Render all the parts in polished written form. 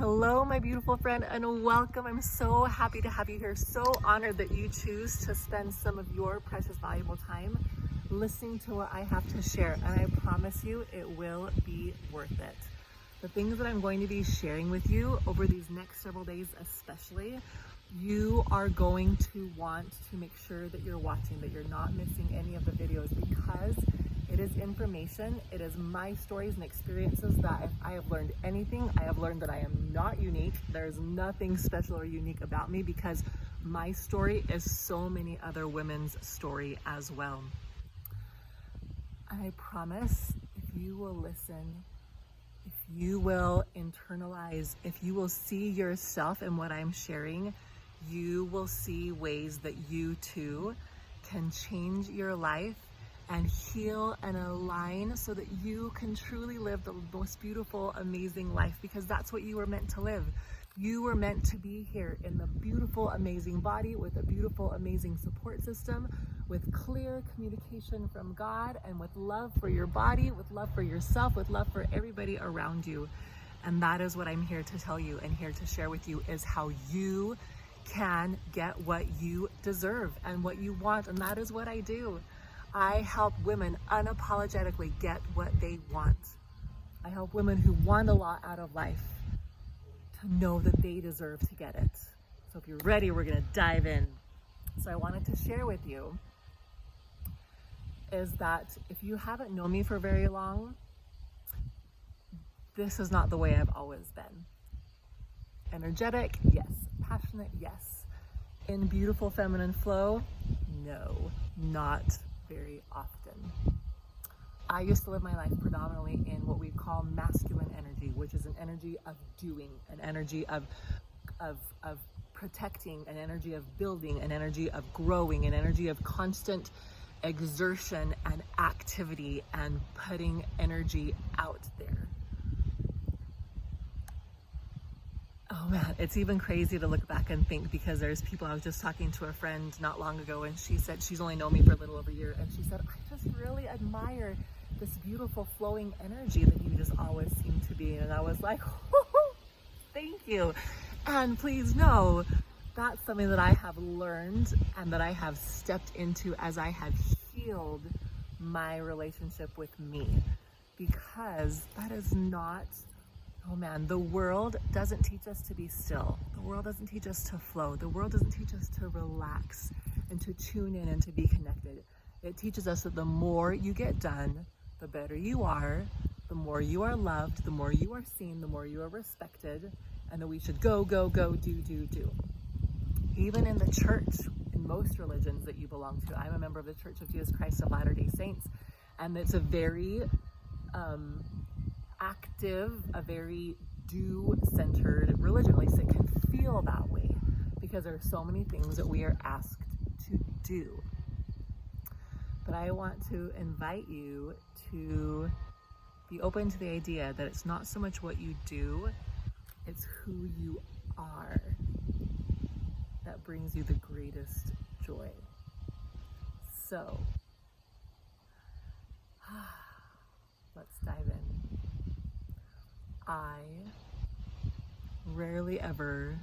Hello, my beautiful friend, and welcome. I'm so happy to have you here. So honored that you choose to spend some of your precious, valuable time listening to what I have to share. And I promise you, it will be worth it. The things that I'm going to be sharing with you over these next several days, especially, you are going to want to make sure that you're watching, that you're not missing any of the videos, because it is information. It is my stories and experiences that if I have learned anything, I have learned that I am not unique. There's nothing special or unique about me, because my story is so many other women's story as well. I promise, if you will listen, if you will internalize, if you will see yourself in what I'm sharing, you will see ways that you too can change your life and heal and align so that you can truly live the most beautiful, amazing life, because that's what you were meant to live. You were meant to be here in the beautiful, amazing body with a beautiful, amazing support system, with clear communication from God, and with love for your body, with love for yourself, with love for everybody around you. And that is what I'm here to tell you and here to share with you, is how you can get what you deserve and what you want. And that is what I do. I help women unapologetically get what they want. I help women who want a lot out of life to know that they deserve to get it. So if you're ready, we're gonna dive in. So I wanted to share with you is that if you haven't known me for very long, this is not the way I've always been. Energetic, yes. Passionate, yes. In beautiful feminine flow, no, not very often. I used to live my life predominantly in what we call masculine energy, which is an energy of doing, an energy of protecting, an energy of building, an energy of growing, an energy of constant exertion and activity and putting energy out there. Oh man, it's even crazy to look back and think, because there's people, I was just talking to a friend not long ago, and she said she's only known me for a little over a year, and she said, I just really admire this beautiful flowing energy that you just always seem to be. And I was like, thank you. And please know that's something that I have learned and that I have stepped into as I have healed my relationship with me, because that is not, oh man, the world doesn't teach us to be still. The world doesn't teach us to flow. The world doesn't teach us to relax and to tune in and to be connected. It teaches us that the more you get done, the better you are, the more you are loved, the more you are seen, the more you are respected, and that we should go, go, go, do. Even in the church, in most religions that you belong to, I'm a member of the Church of Jesus Christ of Latter-day Saints, and it's a very active, a very do-centered religion. At least it can feel that way, because there are so many things that we are asked to do. But I want to invite you to be open to the idea that it's not so much what you do, it's who you are that brings you the greatest joy. So, let's dive in. I rarely ever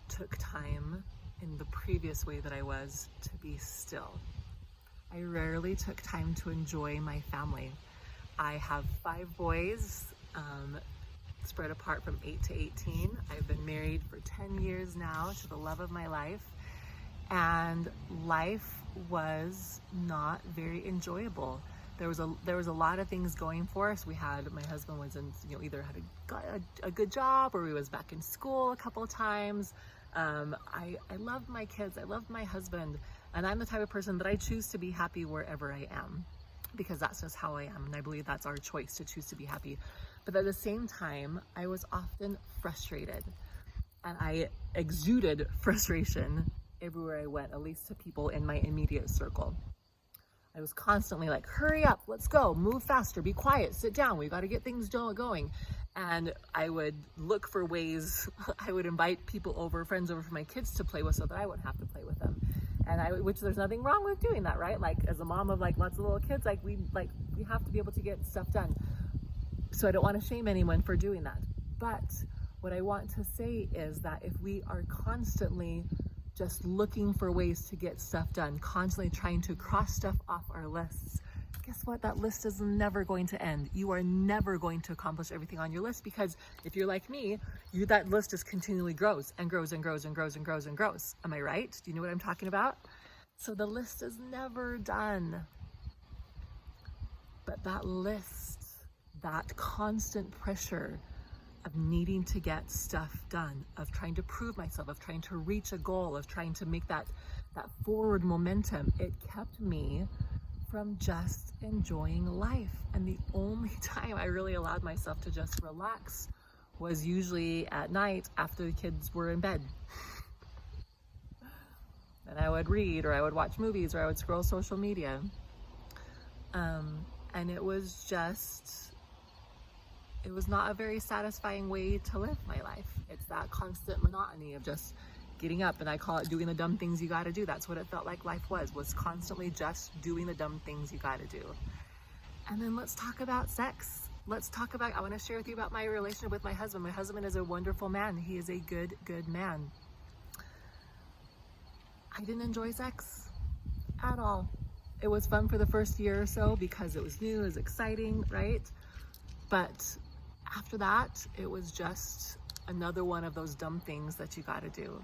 took time in the previous way that I was to be still. I rarely took time to enjoy my family. I have 5 boys, spread apart from 8 to 18. I've been married for 10 years now to the love of my life, and life was not very enjoyable. There was a lot of things going for us. My husband was in, either had a good job, or he was back in school a couple of times. I loved my kids. I loved my husband. And I'm the type of person that I choose to be happy wherever I am, because that's just how I am. And I believe that's our choice, to choose to be happy. But at the same time, I was often frustrated, and I exuded frustration everywhere I went, at least to people in my immediate circle. I was constantly like, hurry up, let's go, move faster, be quiet, sit down, we got to get things going. And I would look for ways, I would invite friends over for my kids to play with, so that I wouldn't have to play with them. And which there's nothing wrong with doing that, right? Like, as a mom of lots of little kids, we have to be able to get stuff done. So I don't want to shame anyone for doing that. But What I want to say is that if we are constantly just looking for ways to get stuff done, constantly trying to cross stuff off our lists, guess what? That list is never going to end. You are never going to accomplish everything on your list, because if you're like me, that list just continually grows and grows and grows and grows and grows and grows. Am I right? Do you know what I'm talking about? So the list is never done. But that list, that constant pressure of needing to get stuff done, of trying to prove myself, of trying to reach a goal, of trying to make that forward momentum, it kept me from just enjoying life. And the only time I really allowed myself to just relax was usually at night after the kids were in bed. And I would read, or I would watch movies, or I would scroll social media. And it was not a very satisfying way to live my life. It's that constant monotony of just getting up, and I call it doing the dumb things you gotta do. That's what it felt like life was constantly just doing the dumb things you gotta do. And then let's talk about sex. I wanna share with you about my relationship with my husband. My husband is a wonderful man. He is a good man. I didn't enjoy sex at all. It was fun for the first year or so because it was new, it was exciting, right? But after that, it was just another one of those dumb things that you gotta do.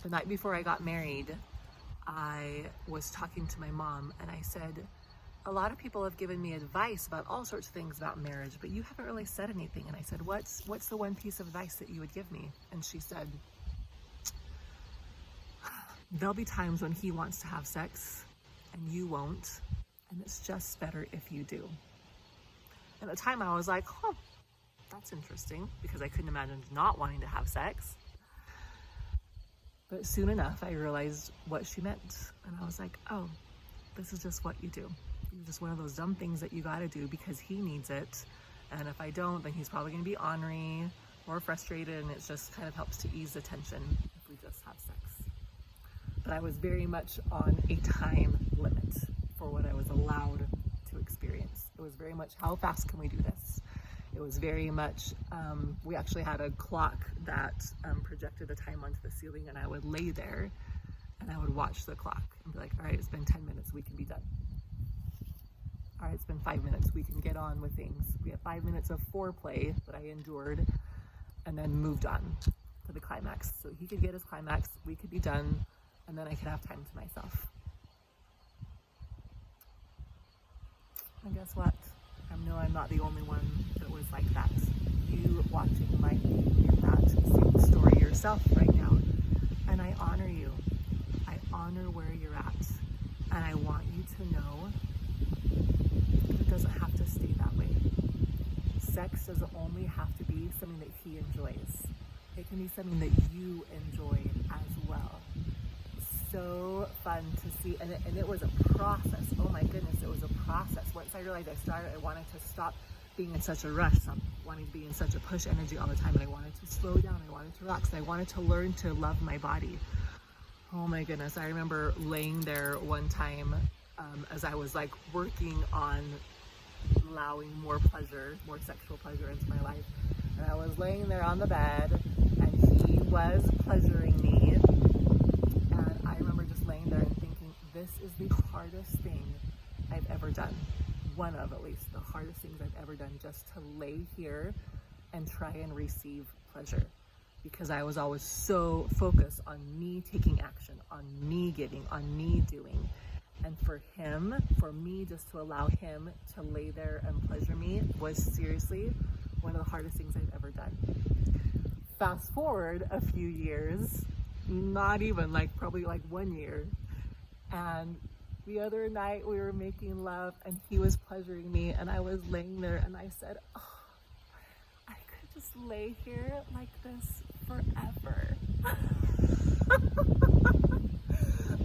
The night before I got married, I was talking to my mom and I said, a lot of people have given me advice about all sorts of things about marriage, but you haven't really said anything. And I said, what's the one piece of advice that you would give me? And she said, there'll be times when he wants to have sex and you won't, and it's just better if you do. At the time I was like, oh, that's interesting, because I couldn't imagine not wanting to have sex. But soon enough I realized what she meant, and I was like, oh, this is just what you do. It's just one of those dumb things that you gotta do because he needs it, and if I don't, then he's probably gonna be ornery or frustrated, and it just kind of helps to ease the tension if we just have sex. But I was very much on a time limit for what I was allowed to experience. It was very much, how fast can we do this? It was very much, we actually had a clock that projected the time onto the ceiling, and I would lay there and I would watch the clock and be like, all right, it's been 10 minutes, we can be done. All right, it's been 5 minutes, we can get on with things. We have 5 minutes of foreplay that I endured and then moved on to the climax. So he could get his climax, we could be done, and then I could have time to myself. And guess what? I know I'm not the only one that was like that. You watching might be in that same story yourself right now. And I honor you. I honor where you're at. And I want you to know that it doesn't have to stay that way. Sex doesn't only have to be something that he enjoys. It can be something that you enjoy as well. So fun to see, and it was a process. Oh my goodness, it was a process. Once I realized I wanted to stop being in such a rush, wanting to be in such a push energy all the time, and I wanted to slow down, I wanted to relax, and I wanted to learn to love my body. Oh my goodness, I remember laying there one time as I was like working on allowing more pleasure, more sexual pleasure into my life, and I was laying there on the bed, and he was pleasuring me. There and thinking, this is the hardest thing I've ever done. One of, at least, the hardest things I've ever done, just to lay here and try and receive pleasure. Because I was always so focused on me taking action, on me giving, on me doing. And for me just to allow him to lay there and pleasure me was seriously one of the hardest things I've ever done. Fast forward a few years, not even probably 1 year, and the other night we were making love and he was pleasuring me, and I was laying there and I said, oh, I could just lay here like this forever.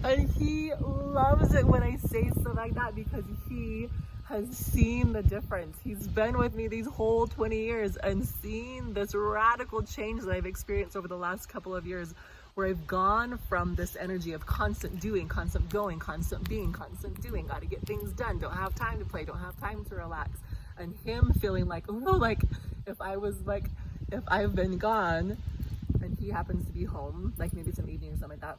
And he loves it when I say stuff like that, because he has seen the difference. He's been with me these whole 20 years and seen this radical change that I've experienced over the last couple of years, where I've gone from this energy of constant doing, constant going, constant being, constant doing, gotta get things done, don't have time to play, don't have time to relax, and him feeling like, oh no, if I was if I've been gone and he happens to be home, like maybe some evening or something like that,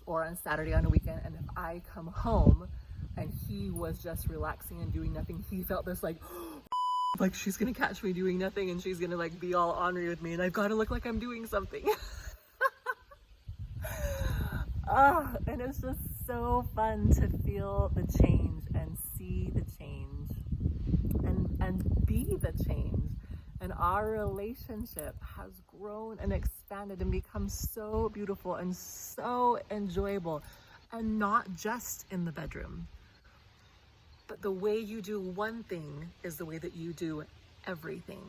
or on Saturday on a weekend, and if I come home and he was just relaxing and doing nothing, he felt this like she's gonna catch me doing nothing and she's gonna like be all ornery with me and I've got to look like I'm doing something. And it's just so fun to feel the change and see the change and be the change. And our relationship has grown and expanded and become so beautiful and so enjoyable. And not just in the bedroom, but the way you do one thing is the way that you do everything.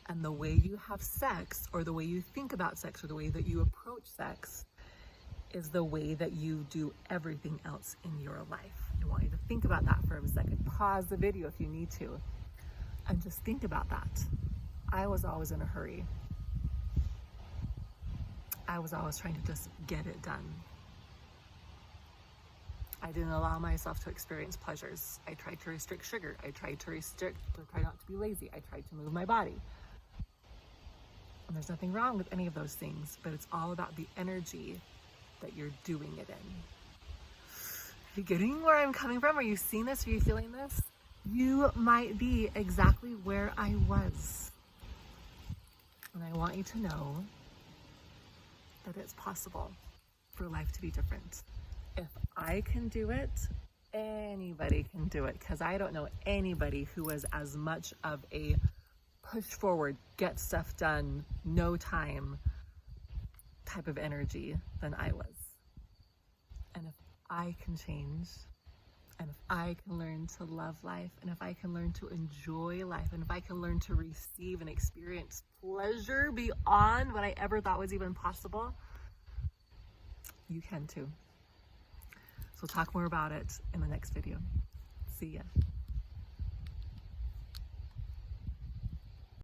And the way you have sex, or the way you think about sex, or the way that you approach sex is the way that you do everything else in your life. I want you to think about that for a second. Pause the video if you need to. And just think about that. I was always in a hurry. I was always trying to just get it done. I didn't allow myself to experience pleasures. I tried to restrict sugar. I tried to try not to be lazy. I tried to move my body. And there's nothing wrong with any of those things, but it's all about the energy that you're doing it in. Are you getting where I'm coming from? Are you seeing this? Are you feeling this? You might be exactly where I was. And I want you to know that it's possible for life to be different. If I can do it, anybody can do it, because I don't know anybody who was as much of a push forward, get stuff done, no time type of energy than I was. And if I can change, and if I can learn to love life, and if I can learn to enjoy life, and if I can learn to receive and experience pleasure beyond what I ever thought was even possible, you can too. So we'll talk more about it in the next video. See ya.